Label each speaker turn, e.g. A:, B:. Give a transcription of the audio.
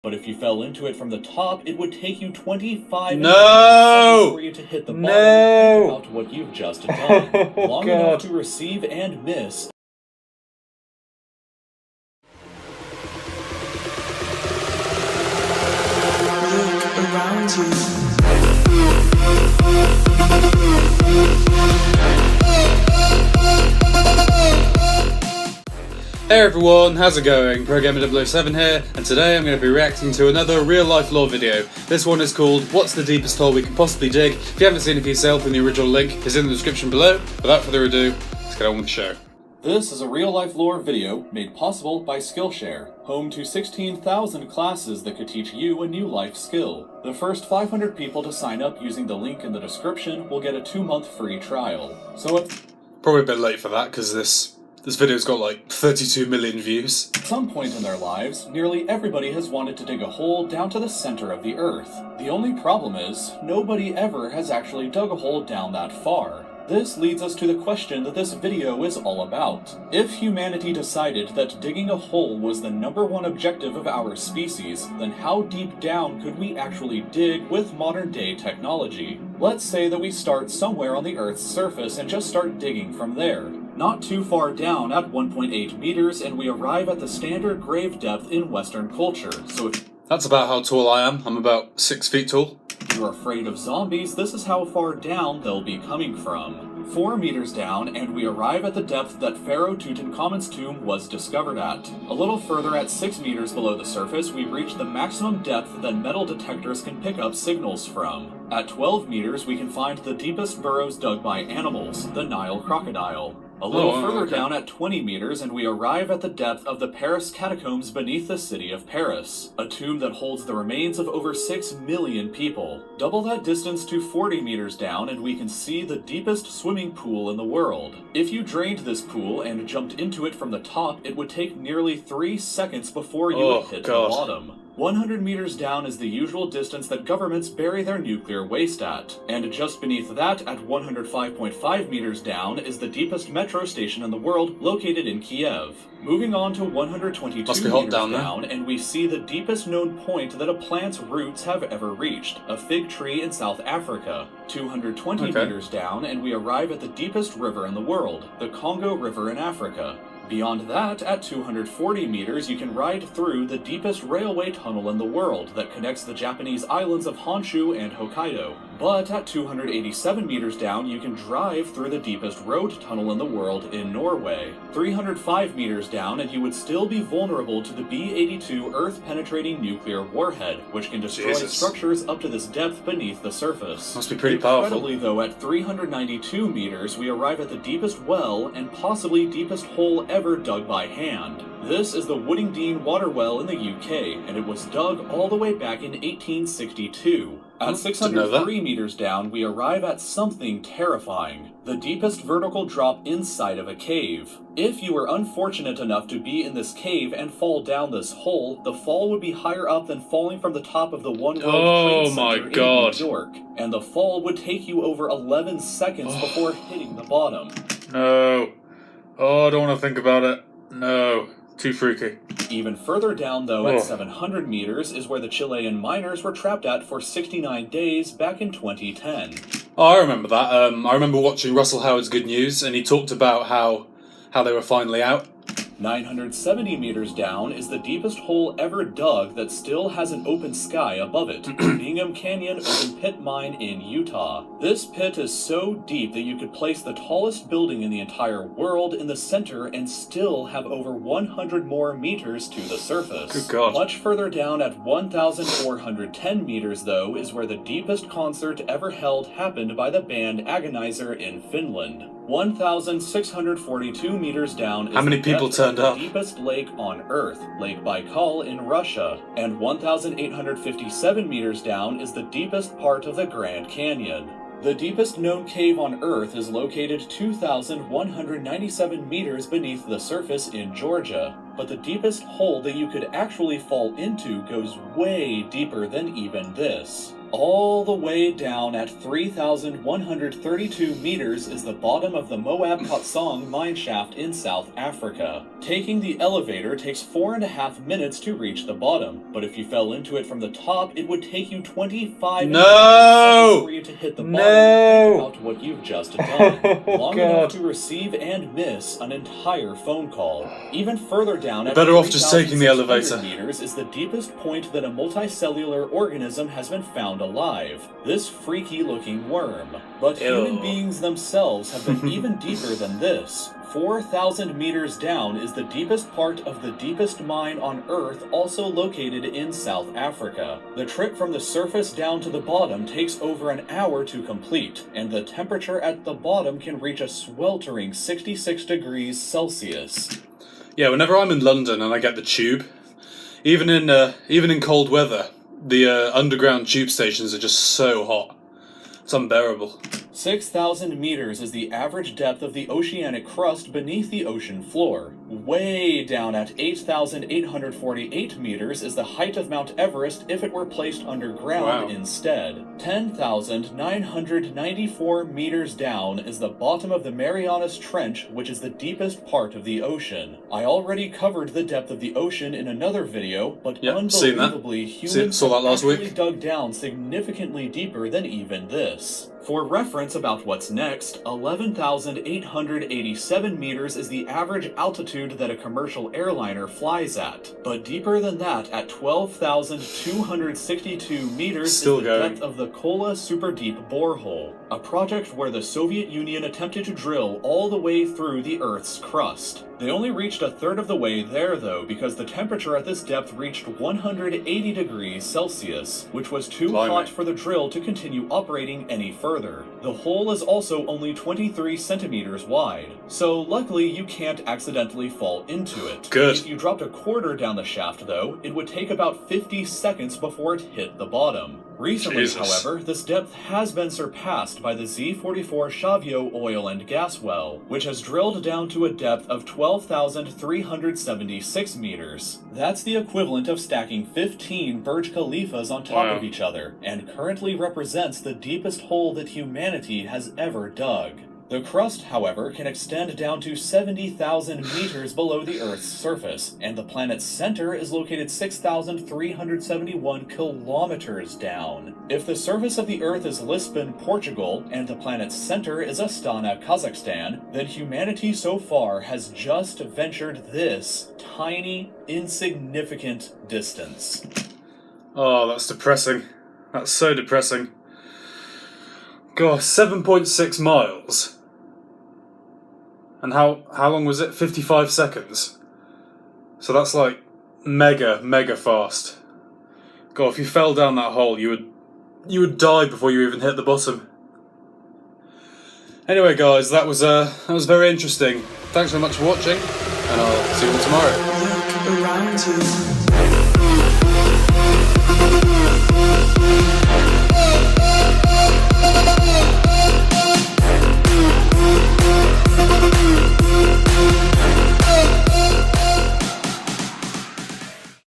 A: But if you fell into it from the top, it would take you 25
B: No!
A: seconds for you to hit the bottom.
B: No!
A: Think about what you've just done.
B: Oh,
A: Long
B: God.
A: enough to receive and miss.
C: Look around you.
B: Hey everyone, how's it going? Programmer007 here, and today I'm going to be reacting to another RealLifeLore video. This one is called What's the Deepest Hole We Can Possibly Dig? If you haven't seen it for yourself, then the original link is in the description below. Without further ado, let's get on with the show.
A: This is a RealLifeLore video made possible by Skillshare, home to 16,000 classes that could teach you a new life skill. The first 500 people to sign up using the link in the description will get a 2-month free trial.
B: Probably a bit late for that, because this video's got like 32 million views.
A: At some point in their lives, nearly everybody has wanted to dig a hole down to the center of the Earth. The only problem is, nobody ever has actually dug a hole down that far. This leads us to the question that this video is all about. If humanity decided that digging a hole was the #1 objective of our species, then how deep down could we actually dig with modern-day technology? Let's say that we start somewhere on the Earth's surface and just start digging from there. Not too far down at 1.8 meters, and we arrive at the standard grave depth in Western culture. So if
B: That's about how tall I am. I'm about 6 feet tall.
A: you're afraid of zombies, this is how far down they'll be coming from. 4 meters down, and we arrive at the depth that Pharaoh Tutankhamun's tomb was discovered at. A little further, at 6 meters below the surface, we reach the maximum depth that metal detectors can pick up signals from. At 12 meters, we can find the deepest burrows dug by animals, the Nile crocodile. A little further down at 20 meters, and we arrive at the depth of the Paris catacombs beneath the city of Paris, a tomb that holds the remains of over 6 million people. Double that distance to 40 meters down, and we can see the deepest swimming pool in the world. If you drained this pool and jumped into it from the top, it would take nearly 3 seconds before you would hit the bottom. 100 meters down is the usual distance that governments bury their nuclear waste at. And just beneath that, at 105.5 meters down, is the deepest metro station in the world, located in Kiev. Moving on to 122 meters down, and we see the deepest known point that a plant's roots have ever reached, a fig tree in South Africa. 220 meters down, and we arrive at the deepest river in the world, the Congo River in Africa. Beyond that, at 240 meters, you can ride through the deepest railway tunnel in the world that connects the Japanese islands of Honshu and Hokkaido. But at 287 meters down, you can drive through the deepest road tunnel in the world in Norway. 305 meters down, and you would still be vulnerable to the B-82 Earth-penetrating nuclear warhead, which can destroy structures up to this depth beneath the surface.
B: Must be pretty powerful.
A: Incredibly, though, at 392 meters, we arrive at the deepest well and possibly deepest hole ever dug by hand. This is the Woodingdean water well in the UK, and it was dug all the way back in 1862. At 603 meters down, we arrive at something terrifying. The deepest vertical drop inside of a cave. If you were unfortunate enough to be in this cave and fall down this hole, the fall would be higher up than falling from the top of the One World Trade Center in New York. And the fall would take you over 11 seconds before hitting the bottom.
B: No. Oh, I don't want to think about it. No. Too freaky.
A: Even further down, though, at 700 meters, is where the Chilean miners were trapped at for 69 days back in 2010.
B: Oh, I remember that. I remember watching Russell Howard's Good News, and he talked about how they were finally out.
A: 970 meters down is the deepest hole ever dug that still has an open sky above it, Bingham Canyon open pit mine in Utah. This pit is so deep that you could place the tallest building in the entire world in the center and still have over 100 more meters to the surface.
B: Good God.
A: Much further down at 1,410 meters, though, is where the deepest concert ever held happened by the band Agonizer in Finland. 1,642 meters down is
B: how many people turned up?
A: The deepest lake on Earth, Lake Baikal in Russia, and 1,857 meters down is the deepest part of the Grand Canyon. The deepest known cave on Earth is located 2,197 meters beneath the surface in Georgia, but the deepest hole that you could actually fall into goes way deeper than even this. All the way down at 3,132 meters is the bottom of the Moab Kotsong mine shaft in South Africa. Taking the elevator takes 4.5 minutes to reach the bottom, but if you fell into it from the top, it would take you 25 seconds for you to hit the bottom. Think about what you've just done. Long enough to receive and miss an entire phone call. Even further down at
B: better off just taking the elevator.
A: meters is the deepest point that a multicellular organism has been found alive. This freaky looking worm. But human beings themselves have been even deeper than this. 4,000 meters down is the deepest part of the deepest mine on Earth, also located in South Africa. The trip from the surface down to the bottom takes over an hour to complete, and the temperature at the bottom can reach a sweltering 66 degrees Celsius.
B: Yeah, whenever I'm in London and I get the tube, even in cold weather, the underground tube stations are just so hot. It's unbearable.
A: 6,000 meters is the average depth of the oceanic crust beneath the ocean floor. Way down at 8,848 meters is the height of Mount Everest if it were placed underground instead. 10,994 meters down is the bottom of the Marianas Trench, which is the deepest part of the ocean. I already covered the depth of the ocean in another video, but unbelievably, humans have actually dug down significantly deeper than even this. For reference about what's next, 11,887 meters is the average altitude that a commercial airliner flies at. But deeper than that, at 12,262 meters is the depth of the Kola Super Deep Borehole, a project where the Soviet Union attempted to drill all the way through the Earth's crust. They only reached a third of the way there, though, because the temperature at this depth reached 180 degrees Celsius, which was too hot for the drill to continue operating any further. The hole is also only 23 centimeters wide, so luckily you can't accidentally fall into it. If you dropped a quarter down the shaft, though, it would take about 50 seconds before it hit the bottom. Recently, however, this depth has been surpassed by the Z44 Shavio oil and gas well, which has drilled down to a depth of 12,376 meters. That's the equivalent of stacking 15 Burj Khalifas on top of each other, and currently represents the deepest hole that humanity has ever dug. The crust, however, can extend down to 70,000 meters below the Earth's surface, and the planet's center is located 6,371 kilometers down. If the surface of the Earth is Lisbon, Portugal, and the planet's center is Astana, Kazakhstan, then humanity so far has just ventured this tiny, insignificant distance.
B: Oh, that's depressing. That's so depressing. Gosh, 7.6 miles. And how long was it? 55 seconds. So that's like mega fast. God, if you fell down that hole, you would die before you even hit the bottom. Anyway, guys, that was very interesting. Thanks very much for watching, and I'll see you all tomorrow.
C: Look around you.